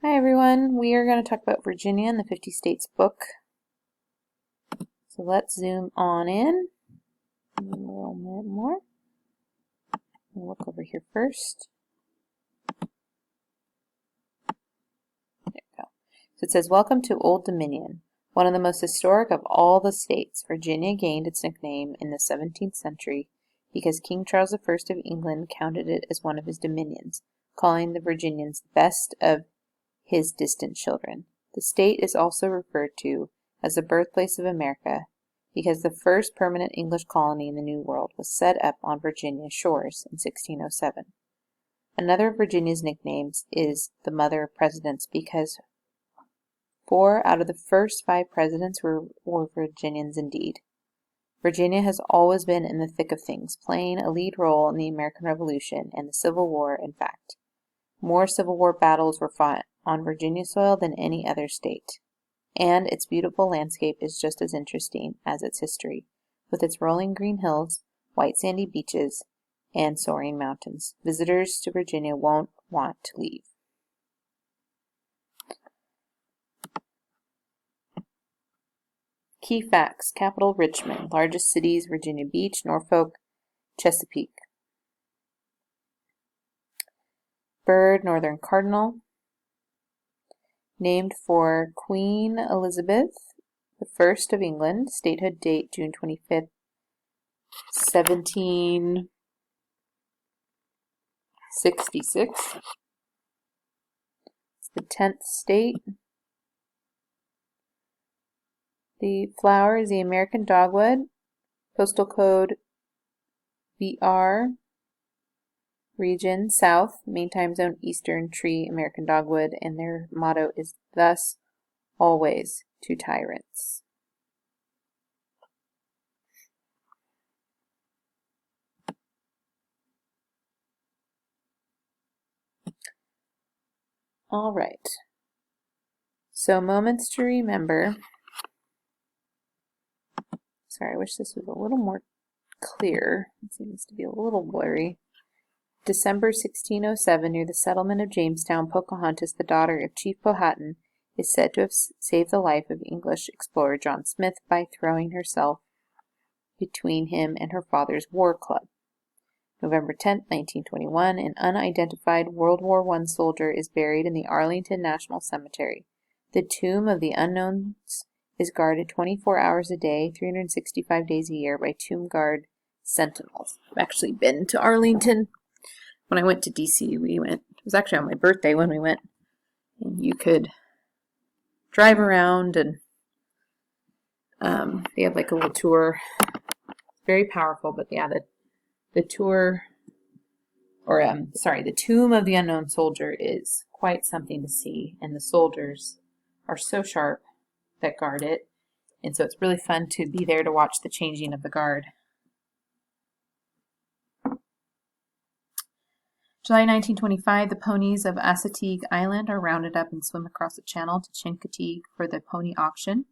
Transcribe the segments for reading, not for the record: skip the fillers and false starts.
Hi everyone, we are going to talk about Virginia in the 50 States book. So let's zoom on in a little bit more. We'll look over here first. There we go. So it says, "Welcome to Old Dominion, one of the most historic of all the states. Virginia gained its nickname in the 17th century because King Charles I of England counted it as one of his dominions, calling the Virginians the best of his distant children. The state is also referred to as the birthplace of America because the first permanent English colony in the New World was set up on Virginia shores in 1607. Another of Virginia's nicknames is the Mother of Presidents because 4 out of the first 5 presidents were Virginians indeed. Virginia has always been in the thick of things, playing a lead role in the American Revolution and the Civil War, in fact. More Civil War battles were fought on Virginia soil than any other state. And its beautiful landscape is just as interesting as its history, with its rolling green hills, white sandy beaches, and soaring mountains. Visitors to Virginia won't want to leave." Key facts: capital Richmond, largest cities Virginia Beach, Norfolk, Chesapeake. Bird, northern cardinal. Named for Queen Elizabeth I of England. Statehood date June 25th, 1766. It's the 10th state. The flower is the American dogwood. Postal code VR. Region South. Main time zone Eastern. Tree American dogwood. And their motto is "Thus always to tyrants." All right. So moments to remember. Sorry, I wish this was a little more clear. It seems to be a little blurry. December 1607, near the settlement of Jamestown, Pocahontas, the daughter of Chief Powhatan, is said to have saved the life of English explorer John Smith by throwing herself between him and her father's war club. November 10, 1921, an unidentified World War I soldier is buried in the Arlington National Cemetery. The tomb of the unknowns is guarded 24 hours a day, 365 days a year by tomb guard sentinels. I've actually been to Arlington. When I went to DC, it was actually on my birthday when we went, and you could drive around, and they have like a little tour. Very powerful, but yeah, the tour, or the tomb of the unknown soldier is quite something to see, and the soldiers are so sharp that guard it, and so it's really fun to be there to watch the changing of the guard. July 1925, the ponies of Assateague Island are rounded up and swim across the channel to Chincoteague for the pony auction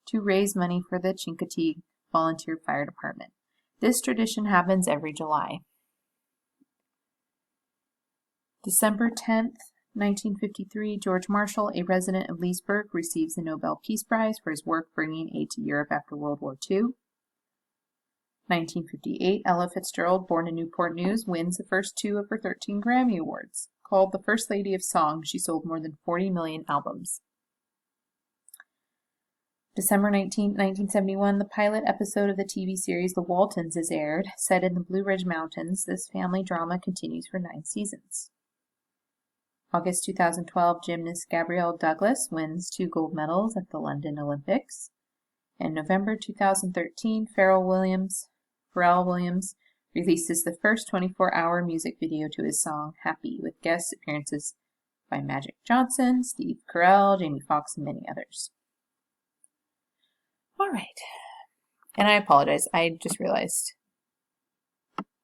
to raise money for the Chincoteague Volunteer Fire Department. This tradition happens every July. December 10th, 1953, George Marshall, a resident of Leesburg, receives the Nobel Peace Prize for his work bringing aid to Europe after World War II. 1958, Ella Fitzgerald, born in Newport News, wins the first 2 of her 13 Grammy Awards. Called the First Lady of Song, she sold more than 40 million albums. December 19, 1971, the pilot episode of the TV series The Waltons is aired. Set in the Blue Ridge Mountains, this family drama continues for 9 seasons. August 2012, gymnast Gabrielle Douglas wins 2 gold medals at the London Olympics. And November 2013, Pharrell Williams releases the first 24-hour music video to his song Happy, with guest appearances by Magic Johnson, Steve Carell, Jamie Foxx, and many others. All right. And I apologize. I just realized,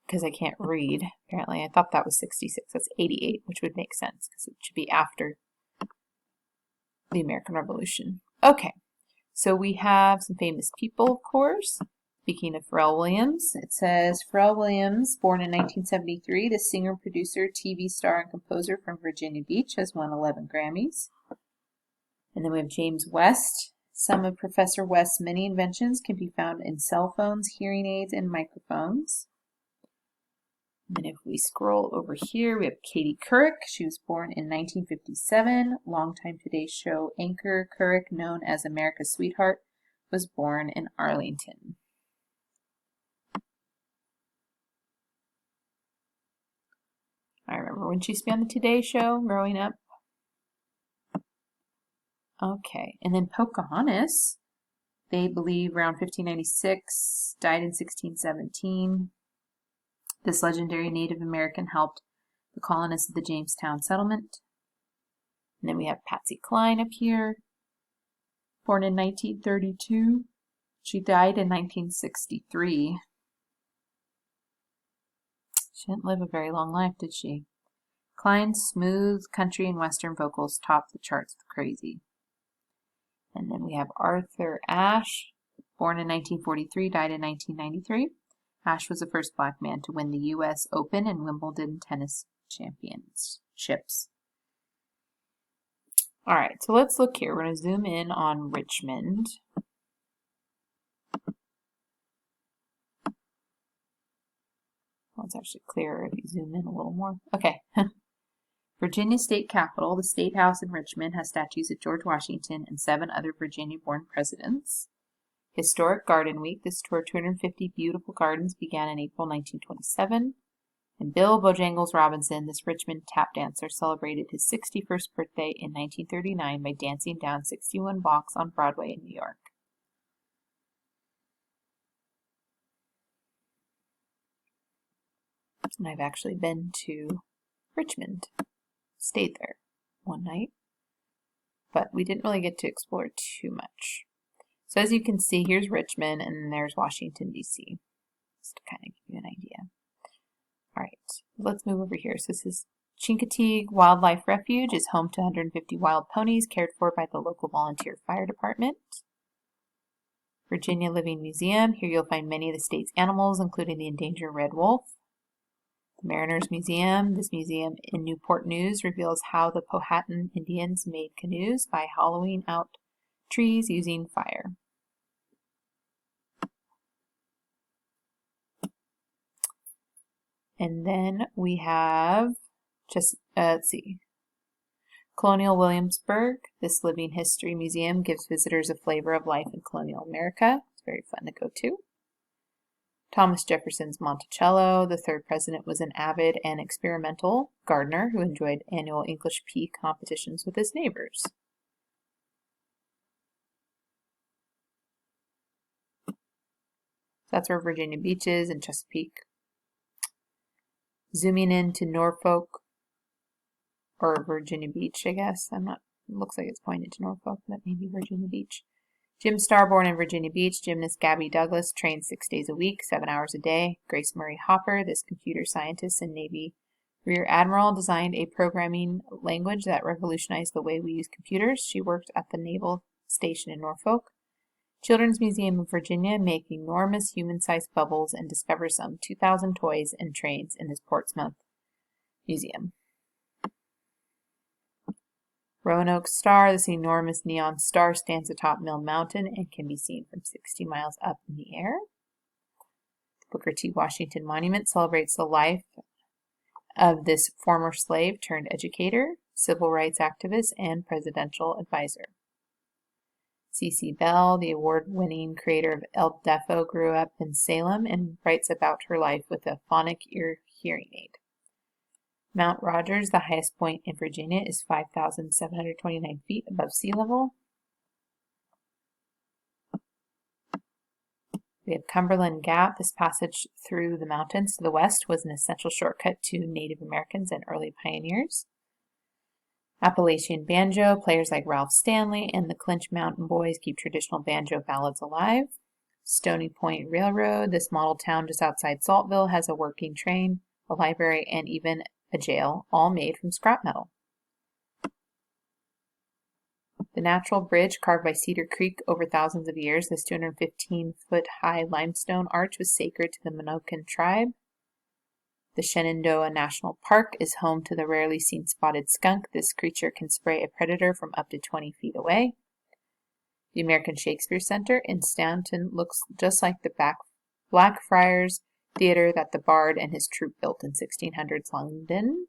because I can't read, apparently. I thought that was 66. That's 88, which would make sense, because it should be after the American Revolution. Okay. So we have some famous people, of course. Speaking of Pharrell Williams, it says Pharrell Williams, born in 1973, the singer, producer, TV star, and composer from Virginia Beach, has won 11 Grammys. And then we have James West. Some of Professor West's many inventions can be found in cell phones, hearing aids, and microphones. And then if we scroll over here, we have Katie Couric. She was born in 1957. Longtime Today Show anchor Couric, known as America's Sweetheart, was born in Arlington. I remember when she used to be on the Today Show growing up. Okay, and then Pocahontas, they believe around 1596, died in 1617. This legendary Native American helped the colonists of the Jamestown settlement. And then we have Patsy Cline up here, born in 1932. She died in 1963. She didn't live a very long life, did she? Cline's smooth country and western vocals topped the charts with Crazy. And then we have Arthur Ashe, born in 1943, died in 1993. Ashe was the first black man to win the U.S. Open and Wimbledon tennis championships. All right, so let's look here. We're going to zoom in on Richmond. Well, it's actually clearer if you zoom in a little more. Okay. Virginia State Capitol, the State House in Richmond, has statues of George Washington and 7 other Virginia-born presidents. Historic Garden Week, this tour of 250 beautiful gardens, began in April 1927. And Bill Bojangles Robinson, this Richmond tap dancer, celebrated his 61st birthday in 1939 by dancing down 61 blocks on Broadway in New York. And I've actually been to Richmond. Stayed there one night, but we didn't really get to explore too much. So as you can see, here's Richmond, and then there's Washington, D.C., just to kind of give you an idea. All right, let's move over here. So this is Chincoteague Wildlife Refuge, is home to 150 wild ponies cared for by the local volunteer fire department. Virginia Living Museum, here you'll find many of the state's animals, including the endangered red wolf. Mariners Museum. This museum in Newport News reveals how the Powhatan Indians made canoes by hollowing out trees using fire. And then we have Colonial Williamsburg. This living history museum gives visitors a flavor of life in colonial America. It's very fun to go to. Thomas Jefferson's Monticello, the 3rd president, was an avid and experimental gardener who enjoyed annual English pea competitions with his neighbors. That's where Virginia Beach is and Chesapeake. Zooming into Norfolk, or Virginia Beach, I guess. It looks like it's pointed to Norfolk, but maybe Virginia Beach. Jim Starr, born in Virginia Beach. Gymnast Gabby Douglas trains 6 days a week, 7 hours a day. Grace Murray Hopper, this computer scientist and Navy Rear Admiral, designed a programming language that revolutionized the way we use computers. She worked at the Naval Station in Norfolk. Children's Museum of Virginia make enormous human-sized bubbles and discover some 2,000 toys and trains in this Portsmouth museum. Roanoke Star, this enormous neon star, stands atop Mill Mountain and can be seen from 60 miles up in the air. The Booker T. Washington Monument celebrates the life of this former slave turned educator, civil rights activist, and presidential advisor. C.C. Bell, the award-winning creator of El Deafo, grew up in Salem and writes about her life with a phonic ear hearing aid. Mount Rogers, the highest point in Virginia, is 5,729 feet above sea level. We have Cumberland Gap. This passage through the mountains to the west was an essential shortcut to Native Americans and early pioneers. Appalachian Banjo, players like Ralph Stanley and the Clinch Mountain Boys keep traditional banjo ballads alive. Stony Point Railroad, this model town just outside Saltville, has a working train, a library, and even a jail, all made from scrap metal. The natural bridge carved by Cedar Creek over thousands of years, this 215-foot-high limestone arch was sacred to the Monocan tribe. The Shenandoah National Park is home to the rarely seen spotted skunk. This creature can spray a predator from up to 20 feet away. The American Shakespeare Center in Stanton looks just like the Blackfriars Theater that the Bard and his troupe built in 1600s London.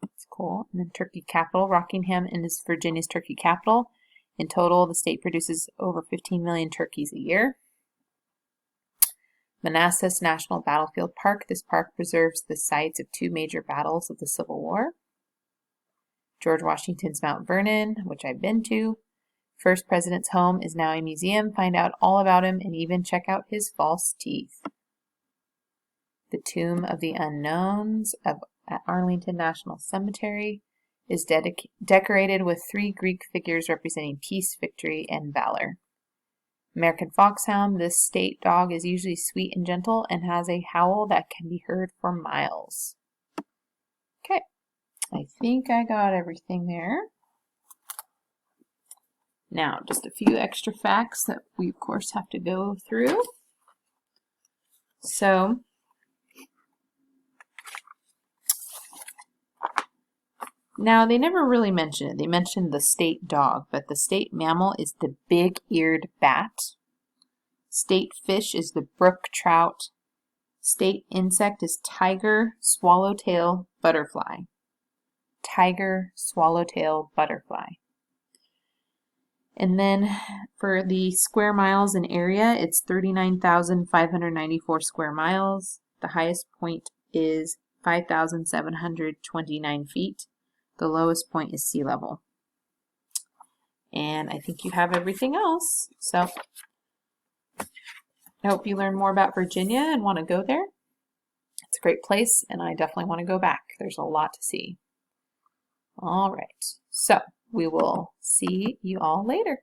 That's cool. And then Turkey Capital. Rockingham is Virginia's turkey capital. In total, the state produces over 15 million turkeys a year. Manassas National Battlefield Park. This park preserves the sites of 2 major battles of the Civil War. George Washington's Mount Vernon, which I've been to. First President's home is now a museum. Find out all about him and even check out his false teeth. The Tomb of the Unknowns at Arlington National Cemetery is decorated with 3 Greek figures representing peace, victory, and valor. American Foxhound. This state dog is usually sweet and gentle and has a howl that can be heard for miles. Okay, I think I got everything there. Now, just a few extra facts that we, of course, have to go through. So, now they never really mention it. They mentioned the state dog, but the state mammal is the big-eared bat. State fish is the brook trout. State insect is tiger swallowtail butterfly. Tiger swallowtail butterfly. And then for the square miles in area, it's 39,594 square miles. The highest point is 5,729 feet. The lowest point is sea level. And I think you have everything else. So I hope you learn more about Virginia and want to go there. It's a great place, and I definitely want to go back. There's a lot to see. All right. So we will see you all later.